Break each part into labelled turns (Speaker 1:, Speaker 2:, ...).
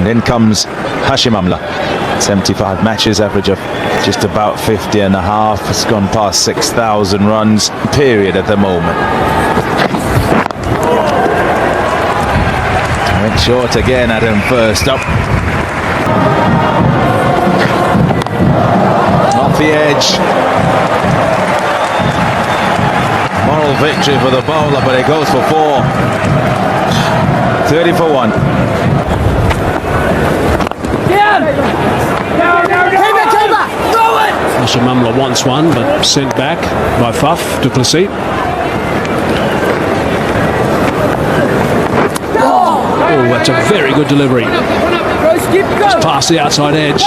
Speaker 1: in comes Hashim Amla. 75 matches, average of just about 50 and a half. It's gone past 6,000 runs period at the moment. Went short again at him first up. Off the edge. Moral victory for the bowler, but it goes for 4. 30 for 1.
Speaker 2: Hashim Amla wants one, but sent back by Faf du Plessis. Oh, that's a very good delivery. Just past the outside edge.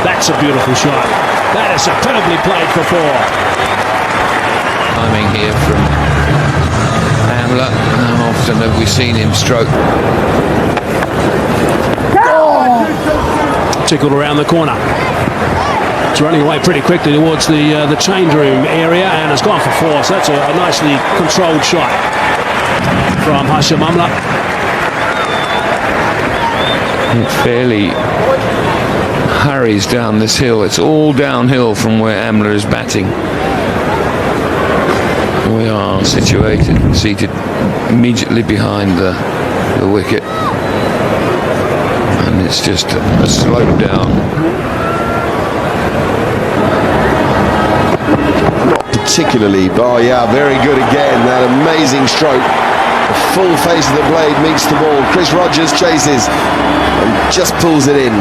Speaker 2: That's a beautiful shot. That is superbly played for 4.
Speaker 3: Timing here from Amla. How often have we seen him stroke?
Speaker 2: Tickled around the corner. It's running away pretty quickly towards the change room area, and it's gone for 4. So that's a nicely controlled shot from Hashim Amla.
Speaker 3: It fairly hurries down this hill. It's all downhill from where Amla is batting. We are seated immediately behind the wicket, and it's just a slope down.
Speaker 4: Not particularly, oh yeah, very good again. That amazing stroke. The full face of the blade meets the ball. Chris Rogers chases and just pulls it in.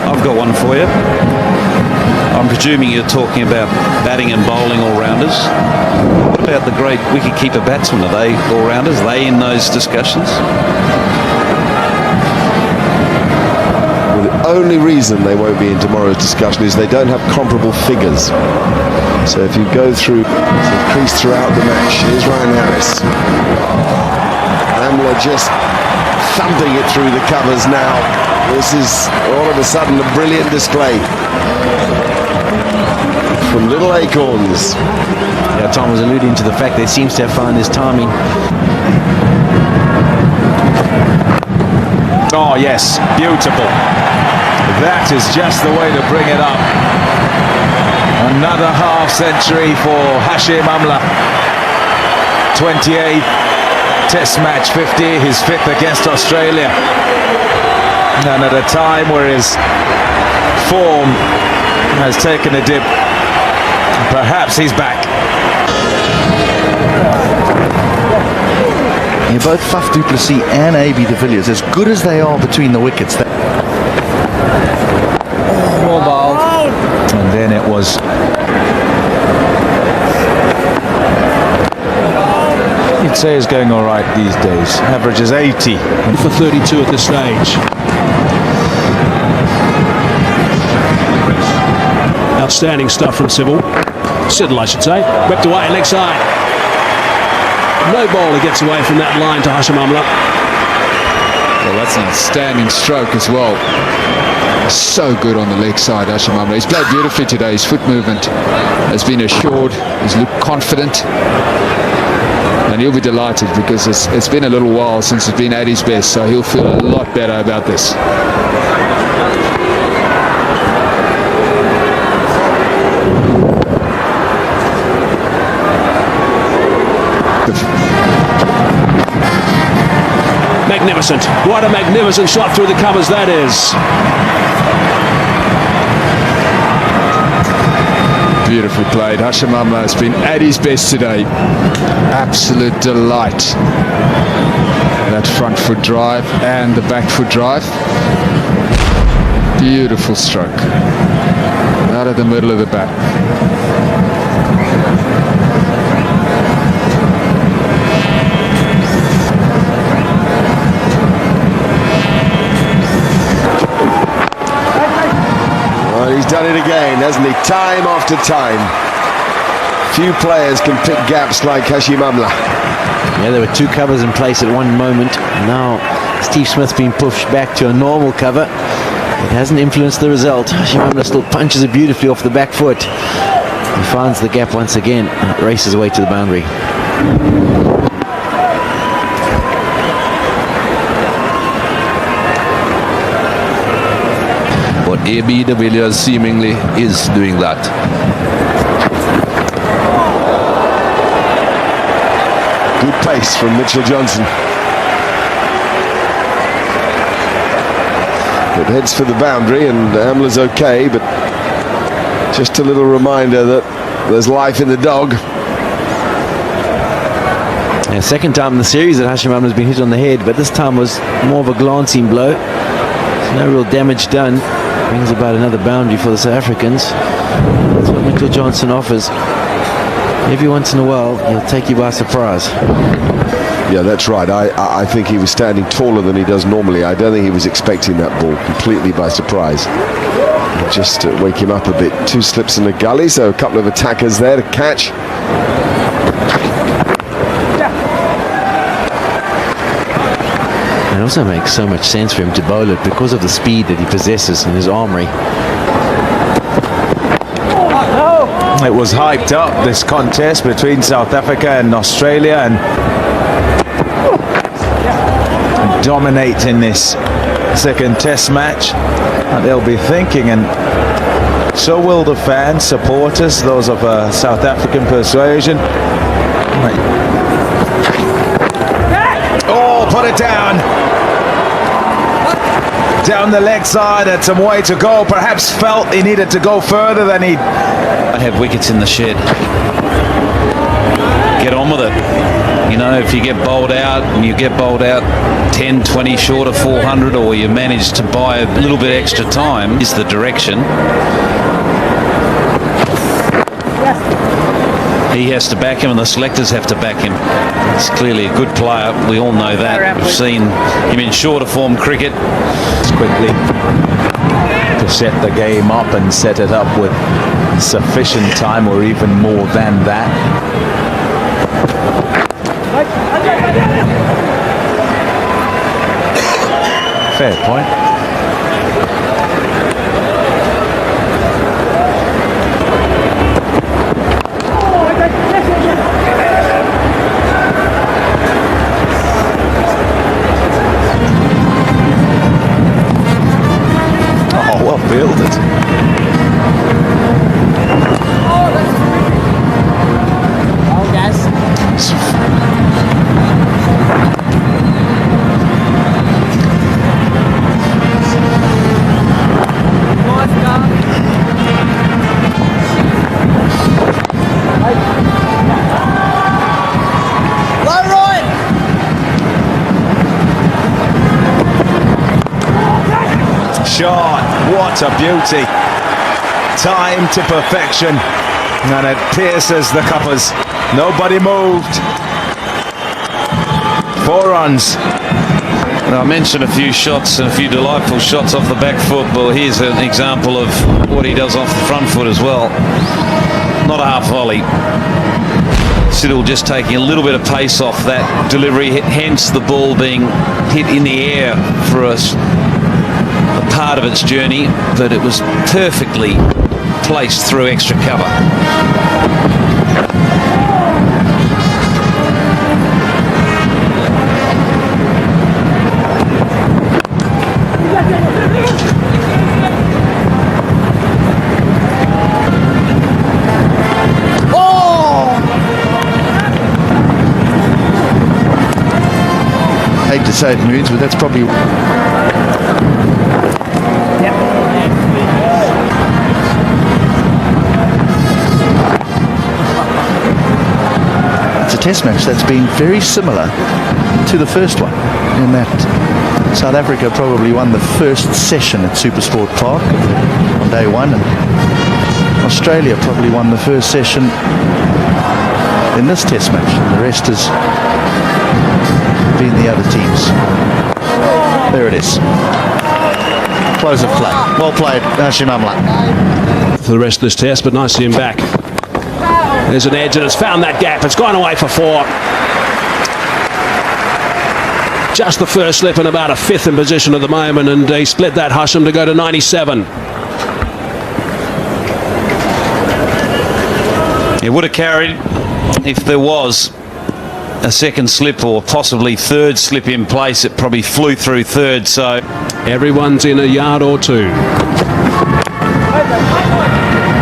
Speaker 1: I've got one for you. I'm presuming you're talking about batting and bowling all-rounders. What about the great wicket-keeper batsmen? Are they all-rounders? Are they in those discussions?
Speaker 4: Well, the only reason they won't be in tomorrow's discussion is they don't have comparable figures. So if you go through the crease throughout the match, here's Ryan Harris. Amla just thumping it through the covers now. This is all of a sudden a brilliant display from Little Acorns.
Speaker 1: Yeah, Tom was alluding to the fact they seems to have found his timing. Oh yes, beautiful. That is just the way to bring it up. Another half century for Hashim Amla. 28th Test match, 50, his 5th against Australia. And at a time where his form has taken a dip, perhaps he's back.
Speaker 5: Yeah, both Faf du Plessis and AB de Villiers, as good as they are between the wickets.
Speaker 1: Well bowled. And then it was you'd say is going all right these days. Averages 80
Speaker 2: for 32 at this stage. Outstanding stuff from Siddle, I should say. Whipped away, leg side. No bowler gets away from that line to Hashim Amla.
Speaker 6: Well, that's an outstanding stroke as well. So good on the leg side, Hashim Amla. He's played beautifully today. His foot movement has been assured. He's looked confident. And he'll be delighted because it's been a little while since he's been at his best, so he'll feel a lot better about this.
Speaker 2: Magnificent. What a magnificent shot through the covers that is.
Speaker 6: Beautifully played. Hashim Amla has been at his best today. Absolute delight. That front foot drive and the back foot drive. Beautiful stroke. Out of the middle of the bat.
Speaker 4: He's done it again, hasn't he? Time after time. Few players can pick gaps like Hashim Amla.
Speaker 7: Yeah, there were 2 covers in place at one moment. Now Steve Smith's been pushed back to a normal cover. It hasn't influenced the result. Hashim Amla still punches it beautifully off the back foot. He finds the gap once again and races away to the boundary.
Speaker 8: But A.B. de Villiers seemingly is doing that.
Speaker 4: Good pace from Mitchell Johnson. It heads for the boundary, and Amla's okay, but just a little reminder that there's life in the dog.
Speaker 7: Yeah, second time in the series that Hashim Amla's been hit on the head, but this time was more of a glancing blow. There's no real damage done. Brings about another boundary for the South Africans. That's what Mitchell Johnson offers. Every once in a while, he'll take you by surprise.
Speaker 4: Yeah, that's right. I think he was standing taller than he does normally. I don't think he was expecting that ball, completely by surprise. Just to wake him up a bit. 2 slips in the gully, so a couple of attackers there to catch.
Speaker 7: It also makes so much sense for him to bowl it because of the speed that he possesses in his armory.
Speaker 1: It was hyped up, this contest between South Africa and Australia, and dominating this second test match. And they'll be thinking, and so will the fans, supporters, those of South African persuasion. Oh, put it down. Down the leg side, had some way to go. Perhaps felt he needed to go further than he.
Speaker 9: I have wickets in the shed. Get on with it. You know, if you get bowled out and you get bowled out 10, 20 short of 400, or you manage to buy a little bit extra time, is the direction. He has to back him and the selectors have to back him. He's clearly a good player. We all know that. We've seen him in shorter form cricket.
Speaker 1: Quickly to set the game up and set it up with sufficient time, or even more than that. Fair point. Oh, well fielded. Shot, what a beauty. Time to perfection, and it pierces the covers. Nobody moved. 4 runs.
Speaker 9: I mentioned a few shots and a few delightful shots off the back foot. Well, here's an example of what he does off the front foot as well. Not a half volley. Siddle just taking a little bit of pace off that delivery, hence the ball being hit in the air for us. A part of its journey, but it was perfectly placed through extra cover.
Speaker 5: Hate to say it, Moods, but that's probably. It's a test match that's been very similar to the first one, in that South Africa probably won the first session at Supersport Park on day one, and Australia probably won the first session in this test match. The rest has been the other teams. There it is. Close of play. Well played, Hashim Amla.
Speaker 2: For the rest of this test, but nice to see him back. There's an edge and it's found that gap. It's gone away for 4. just the first slip and about a fifth in position at the moment, and he split that, Hashim, to go to 97.
Speaker 9: It would have carried if there was a second slip or possibly third slip in place. It probably flew through third, so
Speaker 2: everyone's in a yard or two.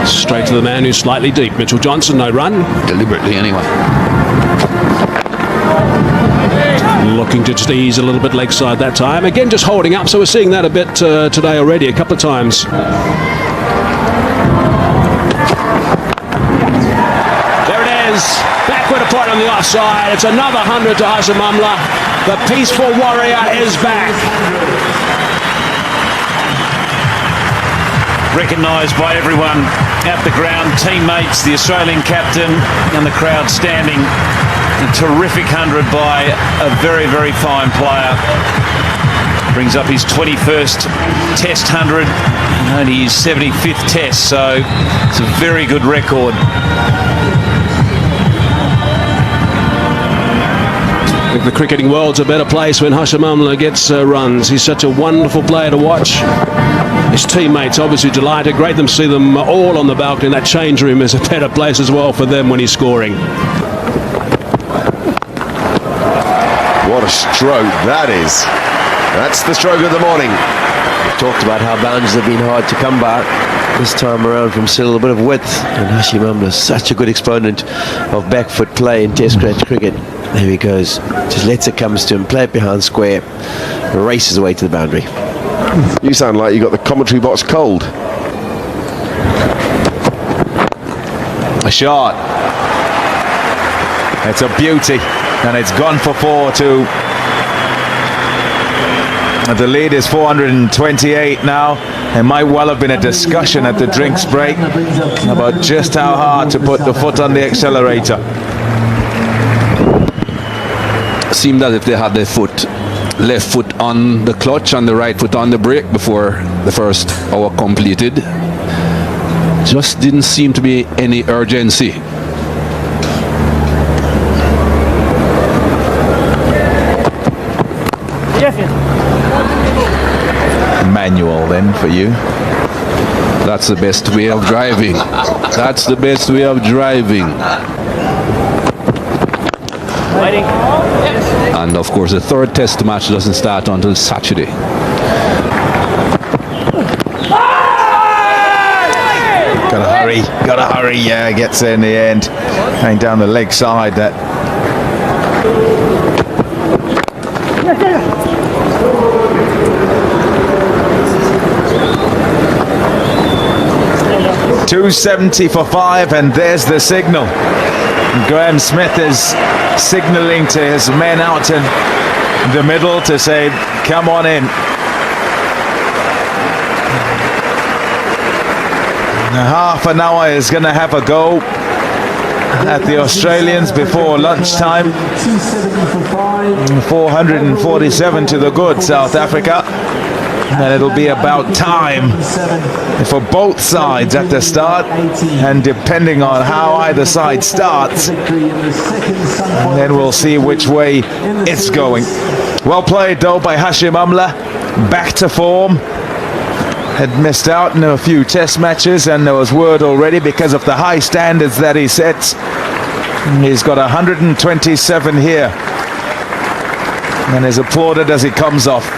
Speaker 2: Straight to the man who's slightly deep. Mitchell Johnson, no run.
Speaker 6: Deliberately, anyway.
Speaker 2: Looking to just ease a little bit leg side that time. Again, just holding up, so we're seeing that a bit today already, a couple of times. There it is. Backward apart on the offside. It's another 100 to Hashim Amla. The peaceful warrior is back.
Speaker 9: Recognised by everyone at the ground, teammates, the Australian captain and the crowd standing. A terrific 100 by a very, very fine player. Brings up his 21st Test 100 and only his 75th Test, so it's a very good record.
Speaker 2: The cricketing world's a better place when Hashim Amla gets runs. He's such a wonderful player to watch. His teammates obviously delighted. Great to see them all on the balcony. That change room is a better place as well for them when he's scoring.
Speaker 4: What a stroke that is. That's the stroke of the morning.
Speaker 7: We've talked about how boundaries have been hard to come by. This time around from still a bit of width. And Hashim Amla is such a good exponent of back foot play in Test scratch cricket. There he goes. Just lets it come to him, play it behind square, races away to the boundary.
Speaker 4: You sound like you got the commentary box cold.
Speaker 1: A shot. It's a beauty, and it's gone for 4 too. And the lead is 428 now. There might well have been a discussion at the drinks break about just how hard to put the foot on the accelerator.
Speaker 8: Seemed that if they had their left foot on the clutch and the right foot on the brake before the first hour completed, just didn't seem to be any urgency.
Speaker 1: Manual then for you.
Speaker 8: That's the best way of driving. That's the best way of driving. And of course the third test match doesn't start until Saturday.
Speaker 1: Gotta hurry, yeah, gets there in the end. Hang down the leg side, that 270 for 5, and there's the signal. Graham Smith is signalling to his men out in the middle to say, come on in. Half an hour is going to have a go at the Australians before lunchtime. 447 to the good, South Africa. And it'll be about time for both sides at the start, and depending on how either side starts, then we'll see which way it's going. Well played though by Hashim Amla, back to form. Had missed out in a few test matches, and there was word already because of the high standards that he sets. He's got 127 here and is applauded as he comes off.